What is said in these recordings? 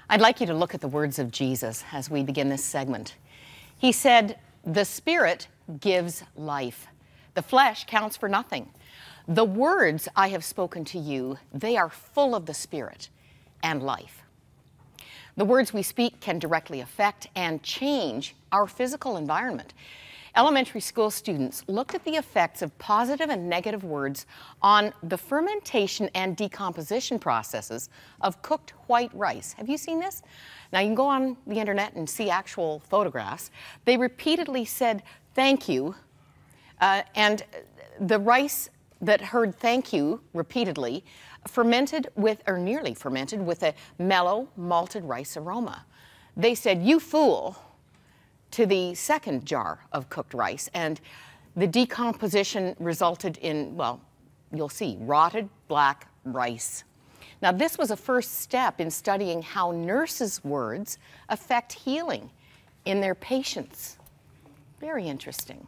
I'd like you to look at the words of Jesus as we begin this segment. He said, "The Spirit gives life. The flesh counts for nothing. The words I have spoken to you, they are full of the Spirit and life." The words we speak can directly affect and change our physical environment. Elementary school students looked at the effects of positive and negative words on the fermentation and decomposition processes of cooked white rice. Have you seen this? Now you can go on the internet and see actual photographs. They repeatedly said thank you, and the rice that heard thank you repeatedly fermented with, or nearly fermented with, a mellow malted rice aroma. They said, "You fool," to the second jar of cooked rice, and the decomposition resulted in, well, you'll see, rotted black rice. Now, this was a first step in studying how nurses' words affect healing in their patients. Very interesting.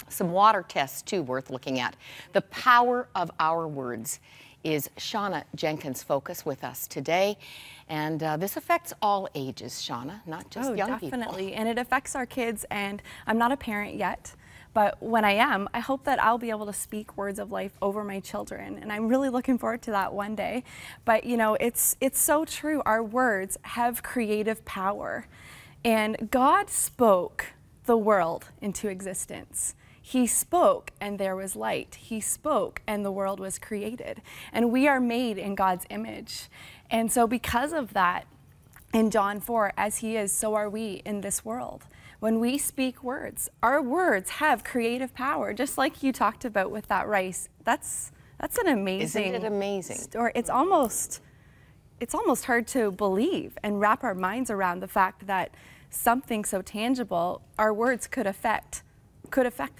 Some water tests, too, worth looking at. The power of our words is Shauna Jenkins' focus with us today. And this affects all ages, Shauna, not just young people. Definitely, and it affects our kids, and I'm not a parent yet, but when I am, I hope that I'll be able to speak words of life over my children, and I'm really looking forward to that one day. But you know, it's so true, our words have creative power, and God spoke the world into existence. He spoke and there was light. He spoke and the world was created. And we are made in God's image. And so because of that, in John 4, as he is, so are we in this world. When we speak words, our words have creative power, just like you talked about with that rice. That's an amazing Isn't it amazing? story. It's almost hard to believe and wrap our minds around the fact that something so tangible, our words could affect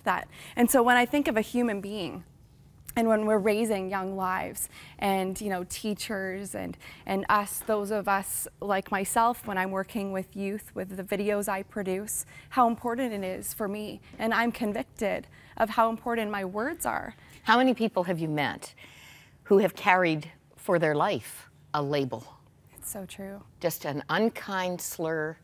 that. And so when I think of a human being, and when we're raising young lives, and you know, teachers and us, those of us like myself, when I'm working with youth with the videos I produce, how important it is for me, and I'm convicted of how important my words are. How many people have you met who have carried for their life a label? It's so true. Just an unkind slur,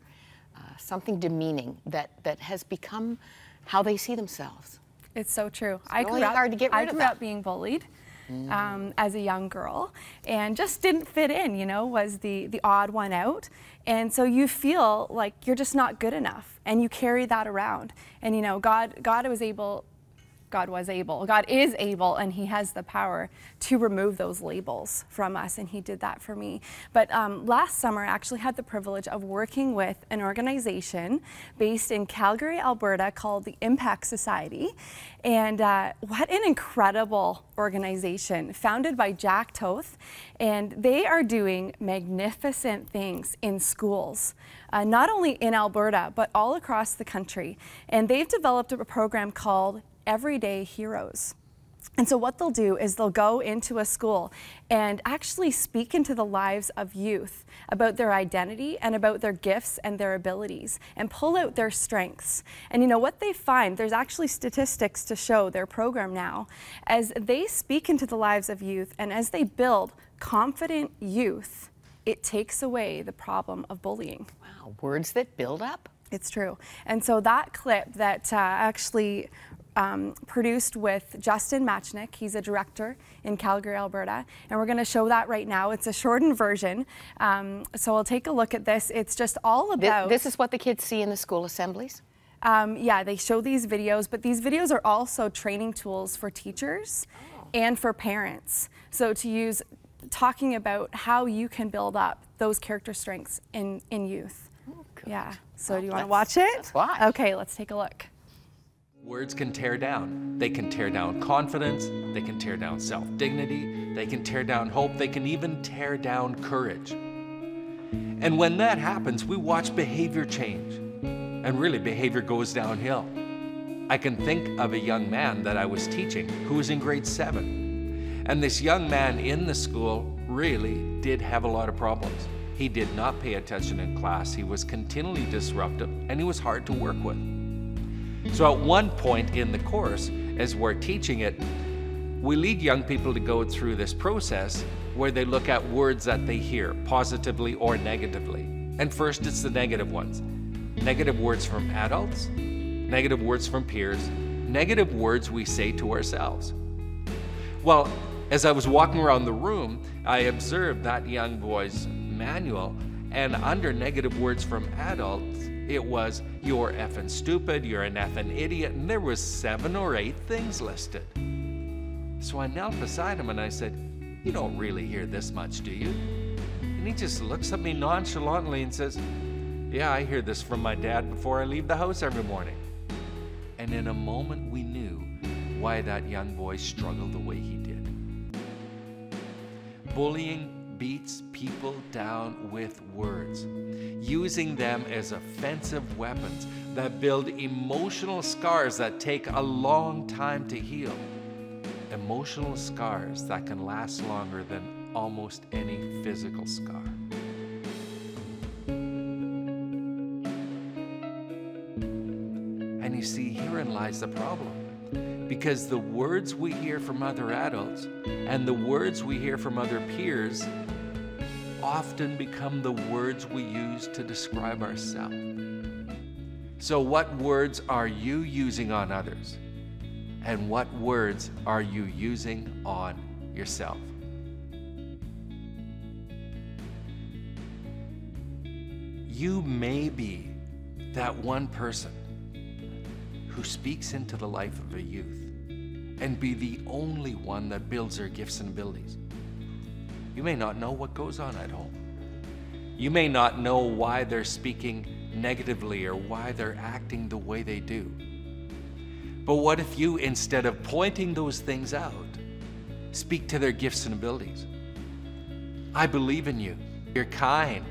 something demeaning that has become how they see themselves. It's so true. It's really hard to get rid of I grew that. up being bullied as a young girl, and just didn't fit in, you know, was the odd one out. And so you feel like you're just not good enough, and you carry that around. And you know, God is able, and he has the power to remove those labels from us, and he did that for me. But last summer, I actually had the privilege of working with an organization based in Calgary, Alberta, called the Impact Society. And what an incredible organization, founded by Jack Toth. And they are doing magnificent things in schools, not only in Alberta, but all across the country. And they've developed a program called Everyday Heroes. And so what they'll do is they'll go into a school and actually speak into the lives of youth about their identity and about their gifts and their abilities, and pull out their strengths. And you know what they find, there's actually statistics to show their program now, as they speak into the lives of youth and as they build confident youth, it takes away the problem of bullying. Wow, words that build up. It's true. And so that clip that actually produced with Justin Matchnick. He's a director in Calgary, Alberta, and we're going to show that right now. It's a shortened version, so we'll take a look at this. It's just all about... This is what the kids see in the school assemblies? Yeah, they show these videos, but these videos are also training tools for teachers and for parents. So to use, talking about how you can build up those character strengths in youth. Oh, good. Yeah, so do you want to watch it? Let's watch. Okay, let's take a look. Words can tear down. They can tear down confidence, they can tear down self-dignity, they can tear down hope, they can even tear down courage. And when that happens, we watch behavior change, and really behavior goes downhill. I can think of a young man that I was teaching who was in grade 7. And this young man in the school really did have a lot of problems. He did not pay attention in class, he was continually disruptive, and he was hard to work with. So at one point in the course, as we're teaching it, we lead young people to go through this process where they look at words that they hear, positively or negatively. And first, it's the negative ones. Negative words from adults, negative words from peers, negative words we say to ourselves. Well, as I was walking around the room, I observed that young boy's manual, and under negative words from adults, it was, "You're effing stupid, you're an effing idiot," and there was 7 or 8 things listed. So I knelt beside him and I said, "You don't really hear this much, do you?" And he just looks at me nonchalantly and says, "Yeah, I hear this from my dad before I leave the house every morning." And in a moment we knew why that young boy struggled the way he did. Bullying beats people down with words, using them as offensive weapons that build emotional scars that take a long time to heal. Emotional scars that can last longer than almost any physical scar. And you see, herein lies the problem. Because the words we hear from other adults and the words we hear from other peers often become the words we use to describe ourselves. So what words are you using on others? And what words are you using on yourself? You may be that one person who speaks into the life of a youth and be the only one that builds their gifts and abilities. You may not know what goes on at home. You may not know why they're speaking negatively or why they're acting the way they do. But what if you, instead of pointing those things out, speak to their gifts and abilities? "I believe in you. You're kind.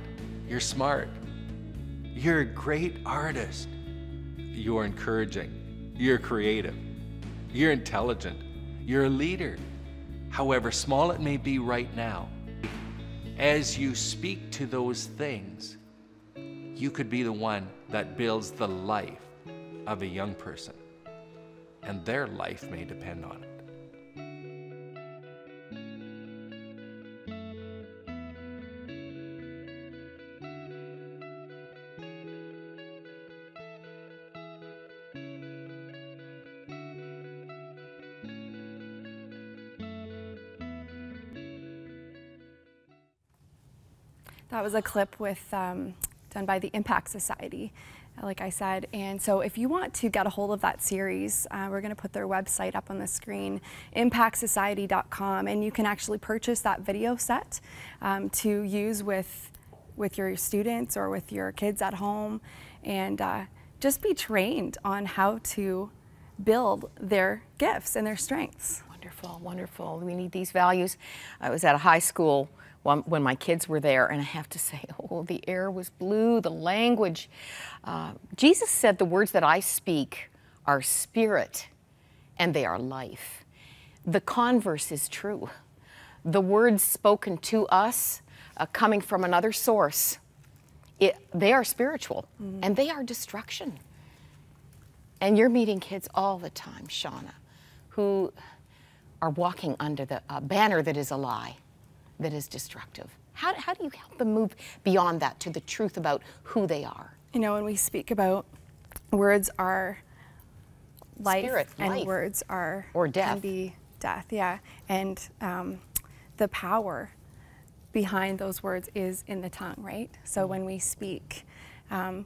You're smart. You're a great artist. You're encouraging. You're creative. You're intelligent. You're a leader." However small it may be right now, as you speak to those things, you could be the one that builds the life of a young person, and their life may depend on it. That was a clip with done by the Impact Society, like I said. And so if you want to get a hold of that series, we're going to put their website up on the screen, impactsociety.com, and you can actually purchase that video set to use with your students or with your kids at home, and just be trained on how to build their gifts and their strengths. Wonderful, wonderful. We need these values. I was at a high school when my kids were there, and I have to say, oh, the air was blue, the language. Jesus said, "The words that I speak are spirit and they are life." The converse is true. The words spoken to us, coming from another source, they are spiritual, and they are destruction. And you're meeting kids all the time, Shauna, who are walking under the banner that is a lie, that is destructive. How do you help them move beyond that to the truth about who they are? You know, when we speak about words are life, Spirit, and life. Words are Or death. Can be death, yeah. And the power behind those words is in the tongue, right? So when we speak,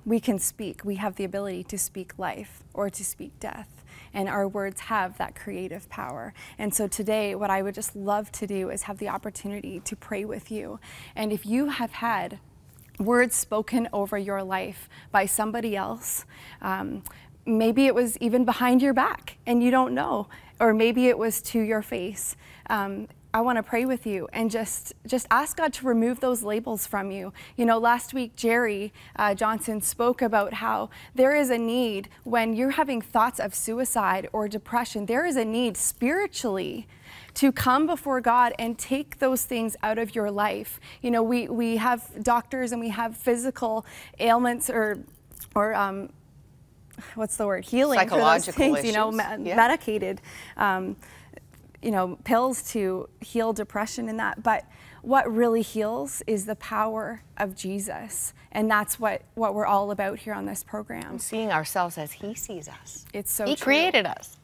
we can speak. We have the ability to speak life or to speak death. And our words have that creative power. And so today, what I would just love to do is have the opportunity to pray with you. And if you have had words spoken over your life by somebody else, maybe it was even behind your back and you don't know, or maybe it was to your face. I want to pray with you and just ask God to remove those labels from you. You know, last week, Jerry Johnson spoke about how there is a need when you're having thoughts of suicide or depression, there is a need spiritually to come before God and take those things out of your life. You know, we have doctors and we have physical ailments or what's the word? Healing for those Psychological things, you know, issues. Yeah. medicated. pills to heal depression and that, but what really heals is the power of Jesus. And that's what we're all about here on this program. And seeing ourselves as He sees us. It's so He true. created us.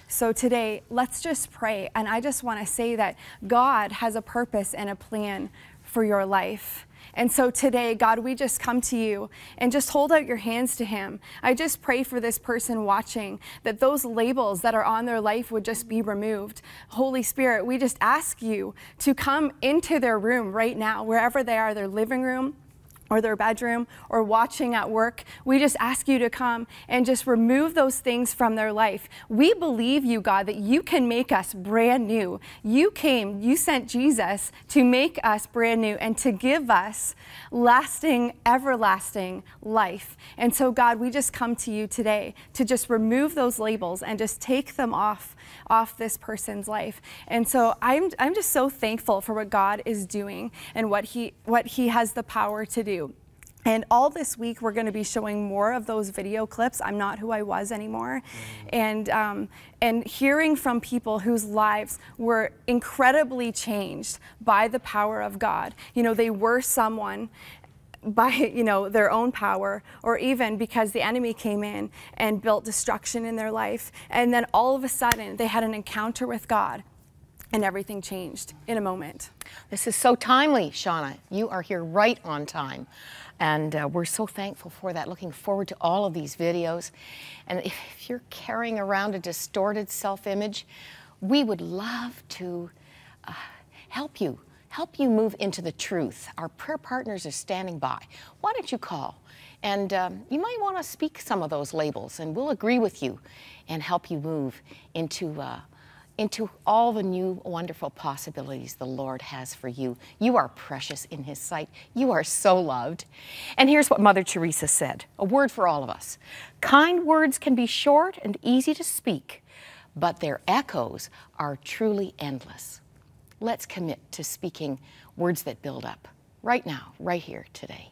So today, let's just pray. And I just want to say that God has a purpose and a plan for your life. And so today, God, we just come to you and just hold out your hands to Him. I just pray for this person watching that those labels that are on their life would just be removed. Holy Spirit, we just ask you to come into their room right now, wherever they are, their living room, or their bedroom, or watching at work. We just ask you to come and just remove those things from their life. We believe you, God, that you can make us brand new. You sent Jesus to make us brand new and to give us lasting, everlasting life. And so, God, we just come to you today to just remove those labels and just take them off this person's life. And so I'm just so thankful for what God is doing and what he has the power to do. And all this week, we're going to be showing more of those video clips. I'm not who I was anymore. And hearing from people whose lives were incredibly changed by the power of God. They were someone by their own power, or even because the enemy came in and built destruction in their life. And then all of a sudden, they had an encounter with God. And everything changed in a moment. This is so timely, Shauna. You are here right on time. And we're so thankful for that. Looking forward to all of these videos. And if you're carrying around a distorted self-image, we would love to help you move into the truth. Our prayer partners are standing by. Why don't you call? And you might want to speak some of those labels, and we'll agree with you and help you move into all the new wonderful possibilities the Lord has for you. You are precious in His sight. You are so loved. And here's what Mother Teresa said, a word for all of us. Kind words can be short and easy to speak, but their echoes are truly endless. Let's commit to speaking words that build up right now, right here, today.